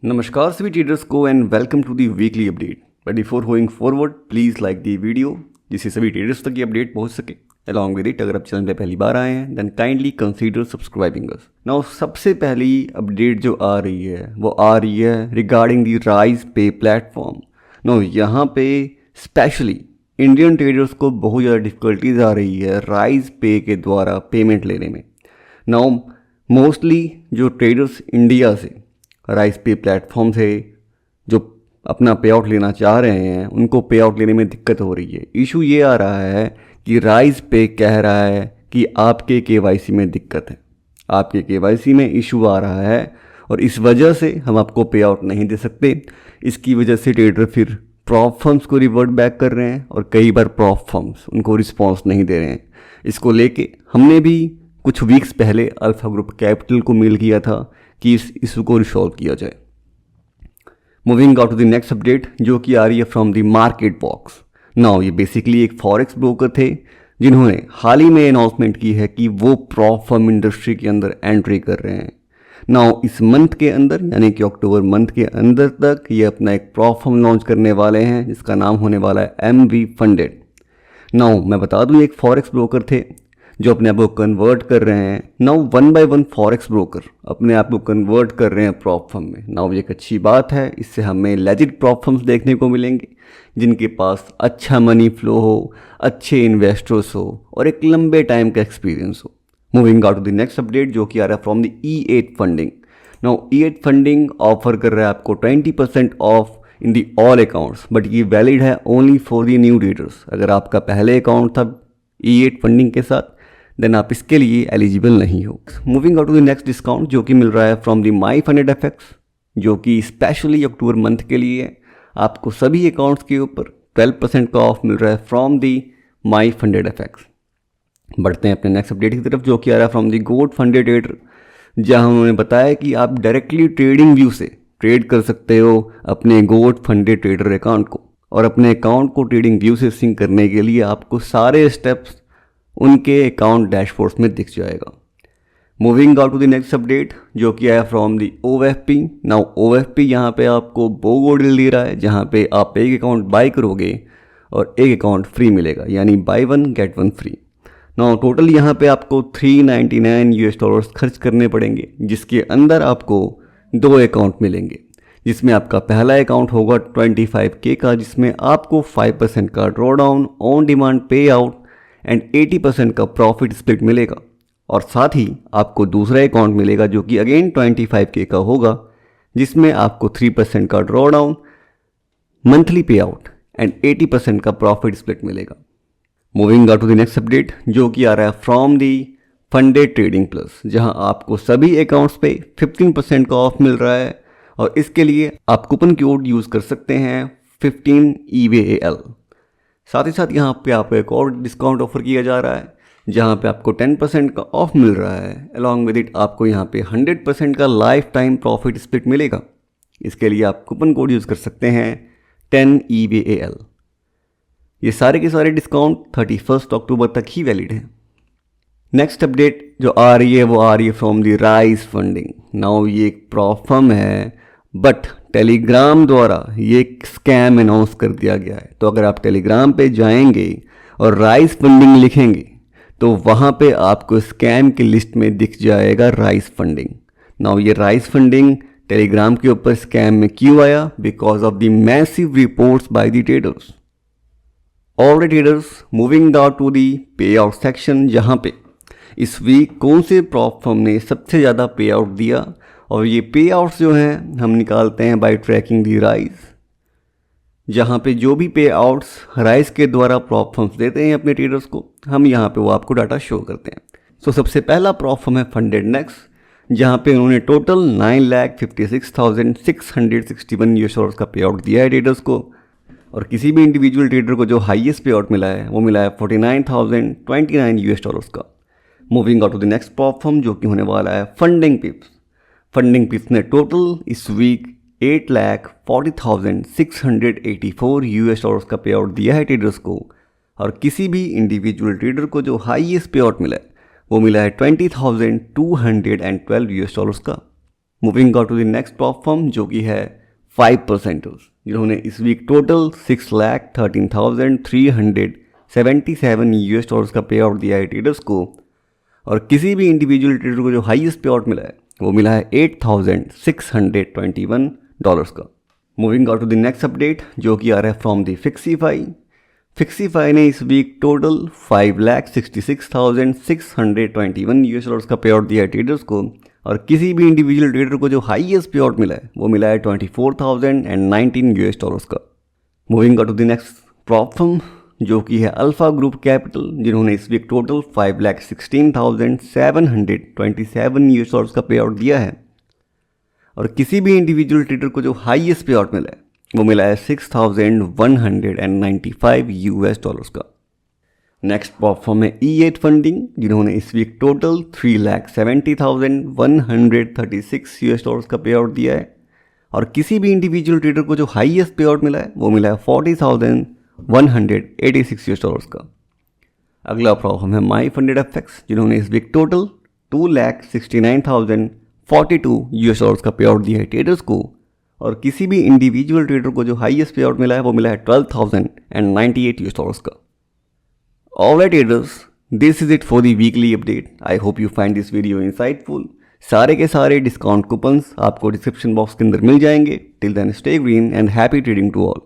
नमस्कार सभी ट्रेडर्स को and welcome to the weekly update. But before going forward please like the video जिससे सभी ट्रेडर्स तक ये अपडेट पहुंच सके। अलॉन्ग विद इट, अगर आप चैनल पे पहली बार आए हैं देन काइंडली कंसीडर सब्सक्राइबिंग अस। नाउ सबसे पहली अपडेट जो आ रही है वो आ रही है रिगार्डिंग दी राइज पे प्लेटफॉर्म। नाउ यहाँ पे स्पेशली इंडियन ट्रेडर्स को बहुत ज़्यादा डिफ़िकल्टीज आ रही है राइज पे के द्वारा पेमेंट लेने में। नाउ मोस्टली जो ट्रेडर्स इंडिया से राइज पे प्लेटफॉर्म से जो अपना पे आउट लेना चाह रहे हैं उनको पे आउट लेने में दिक्कत हो रही है। इशू ये आ रहा है कि राइज पे कह रहा है कि आपके केवाईसी में दिक्कत है, आपके केवाईसी में इशू आ रहा है और इस वजह से हम आपको पे आउट नहीं दे सकते। इसकी वजह से ट्रेडर फिर प्रॉप फर्म्स को रिवर्ट बैक कर रहे हैं और कई बार प्रॉप फर्म्स उनको रिस्पॉन्स नहीं दे रहे हैं। इसको लेके हमने भी कुछ वीक्स पहले अल्फा ग्रुप कैपिटल को मेल किया था कि इस इशू को रिसॉल्व किया जाए। Moving out to the next update जो कि आ रही है from the market box. Now ये बेसिकली एक फॉरेक्स ब्रोकर थे जिन्होंने हाल ही में अनाउंसमेंट की है कि वो प्रॉप फर्म इंडस्ट्री के अंदर एंट्री कर रहे हैं। नाउ इस मंथ के अंदर यानी कि अक्टूबर मंथ के अंदर तक ये अपना एक प्रॉप फर्म लॉन्च करने वाले हैं जिसका नाम होने वाला है MV फंडेड। नाउ मैं बता दूं, एक फॉरेक्स ब्रोकर थे जो अपने आप को कन्वर्ट कर रहे हैं। नाउ 1 by 1 फॉरेक्स ब्रोकर अपने आप को कन्वर्ट कर रहे हैं प्रॉप फर्म में। नाउ ये एक अच्छी बात है, इससे हमें लेजिट प्रॉप फर्म्स देखने को मिलेंगे जिनके पास अच्छा मनी फ्लो हो, अच्छे इन्वेस्टर्स हो और एक लंबे टाइम का एक्सपीरियंस हो। Moving out to the next update जो कि आ रहा है from the E8 funding. Now E8 funding offer कर रहा है आपको 20% off in the all accounts, but ये वैलिड है only for the new traders. अगर आपका पहले अकाउंट था E8 फंडिंग के साथ देन आप इसके लिए एलिजिबल नहीं हो। Moving out to the next discount जो कि मिल रहा है from the my funded FX जो कि स्पेशली अक्टूबर मंथ के लिए है। आपको सभी अकाउंट्स के ऊपर 12% का ऑफ मिल रहा है from the my funded FX. बढ़ते हैं अपने नेक्स्ट अपडेट की तरफ जो कि आ रहा है from the gold funded trader, जहां उन्होंने बताया कि आप डायरेक्टली ट्रेडिंग व्यू से ट्रेड कर सकते हो अपने गोल्ड फंडेड ट्रेडर अकाउंट को, और अपने अकाउंट को ट्रेडिंग व्यू से सिंक करने के लिए आपको सारे स्टेप्स उनके अकाउंट डैशबोर्ड्स में दिख जाएगा। Moving out to the next update जो कि आया from the OFP। Now OFP यहाँ पे आपको BOGO डील दे रहा है जहाँ पे आप एक अकाउंट बाय करोगे और एक अकाउंट फ्री मिलेगा, यानी buy 1 get 1 free. Now total यहाँ पे आपको $399 खर्च करने पड़ेंगे जिसके अंदर आपको 2 अकाउंट मिलेंगे, जिसमें आपका पहला अकाउंट होगा 25K का जिसमें आपको 5% का ड्रॉ डाउन ऑन डिमांड पे आउट एंड 80% का प्रॉफिट स्प्लिट मिलेगा, और साथ ही आपको दूसरा अकाउंट मिलेगा जो कि अगेन 25K का होगा जिसमें आपको 3% का draw down, monthly pay out and 80% का प्रॉफिट स्प्लिट मिलेगा। Moving out to the next update जो कि आ रहा है from the funded trading plus, जहां आपको सभी अकाउंट्स पे 15% का ऑफ मिल रहा है और इसके लिए आप कूपन कोड यूज़ कर सकते हैं 15 EVAL। साथ ही साथ यहाँ पे आपको एक और डिस्काउंट ऑफर किया जा रहा है जहाँ पे आपको 10% का ऑफ मिल रहा है। अलॉन्ग विद इट आपको यहाँ पे 100% का लाइफ टाइम प्रॉफिट स्प्लिट मिलेगा। इसके लिए आप कूपन कोड यूज़ कर सकते हैं 10 EVAL। ये सारे के सारे डिस्काउंट 31 अक्टूबर तक ही वैलिड है। नेक्स्ट अपडेट जो आ रही है वो आ रही है from the rise funding. Now ये एक प्रॉप फर्म है बट टेलीग्राम द्वारा ये एक स्कैम अनाउंस कर दिया गया है। तो अगर आप टेलीग्राम पे जाएंगे और राइज फंडिंग लिखेंगे तो वहाँ पे आपको स्कैम की लिस्ट में दिख जाएगा राइज फंडिंग। नाउ ये राइज फंडिंग टेलीग्राम के ऊपर स्कैम में क्यों आया? Because of the massive reports by the traders. All the traders moving out to the pay out section, जहाँ पे इस वीक कौन से प्रॉप फर्म ने सबसे ज़्यादा पे आउट दिया, और ये पे आउट्स जो हैं हम निकालते हैं बाय ट्रैकिंग दी राइज, जहाँ पे जो भी पे आउट्स राइज के द्वारा प्रॉप फर्म्स देते हैं अपने ट्रेडर्स को, हम यहाँ पे वो आपको डाटा शो करते हैं। सो सबसे पहला प्रॉप फर्म है फंडेड नेक्स्ट, जहाँ पे उन्होंने टोटल $9,56,661 का पे आउट दिया है ट्रेडर्स को, और किसी भी इंडिविजुअल ट्रेडर को जो हाईएस्ट पे आउट मिला है वो मिला है $49,029 का। Moving out to the next prop firm जो कि होने वाला है फंडिंग पिप्स। फंडिंग पिप्स ने टोटल इस वीक $8,40,684 का पे आउट दिया है ट्रेडर्स को, और किसी भी इंडिविजुअल ट्रेडर को जो हाईएस्ट पे आउट मिला है वो मिला है $20,212 का। Moving on to the next top firm जो कि है 5%, जिन्होंने इस वीक टोटल 6,13,377 यूएस डॉलर्स का पे आउट दिया है ट्रेडर्स को, और किसी भी इंडिविजुअल ट्रेडर को जो हाईएस्ट पे आउट मिला है वो मिला है $8,621 का। Moving on to the next update जो कि आ रहा है फ्रॉम द फिक्सीफाई। फिक्सीफाई ने इस वीक टोटल 5,66,621 यूएस डॉलर्स का पे आउट दिया है ट्रेडर्स को, और किसी भी इंडिविजुअल ट्रेडर को जो हाईएस्ट पे आउट मिला है वो मिला है 24,019 यूएस डॉलर्स का। Moving on to the next prop firm जो कि है अल्फा ग्रुप कैपिटल, जिन्होंने इस वीक टोटल 5,16,727 यूएस डॉलर्स का पे आउट दिया है, और किसी भी इंडिविजुअल ट्रेडर को जो हाईएस्ट पे आउट मिला है वो मिला है 6,195 यूएस डॉलर्स का। नेक्स्ट प्लेटफॉर्म है E8 फंडिंग, जिन्होंने इस वीक टोटल 3,70,136 यूएस डॉलर्स का पे आउट दिया है, और किसी भी इंडिविजुअल ट्रेडर को जो हाईएस्ट पे आउट मिला है वो मिला है 40,186 यूएस डॉलर्स का। अगला प्लेटफॉर्म है माई फंडेड एफएक्स, जिन्होंने इस वीक टोटल 2,69,042 यूएस डॉलर्स का पे आउट दिया है ट्रेडर्स को, और किसी भी इंडिविजुअल ट्रेडर को जो हाईएस्ट पे आउट मिला है वो मिला है 12,098 यूएस डॉलर्स का। Alright traders, this is it for the weekly update. I hope you find this video insightful. सारे के सारे डिस्काउंट कूपन्स आपको डिस्क्रिप्शन बॉक्स के अंदर मिल जाएंगे। Till then stay green and happy trading to all.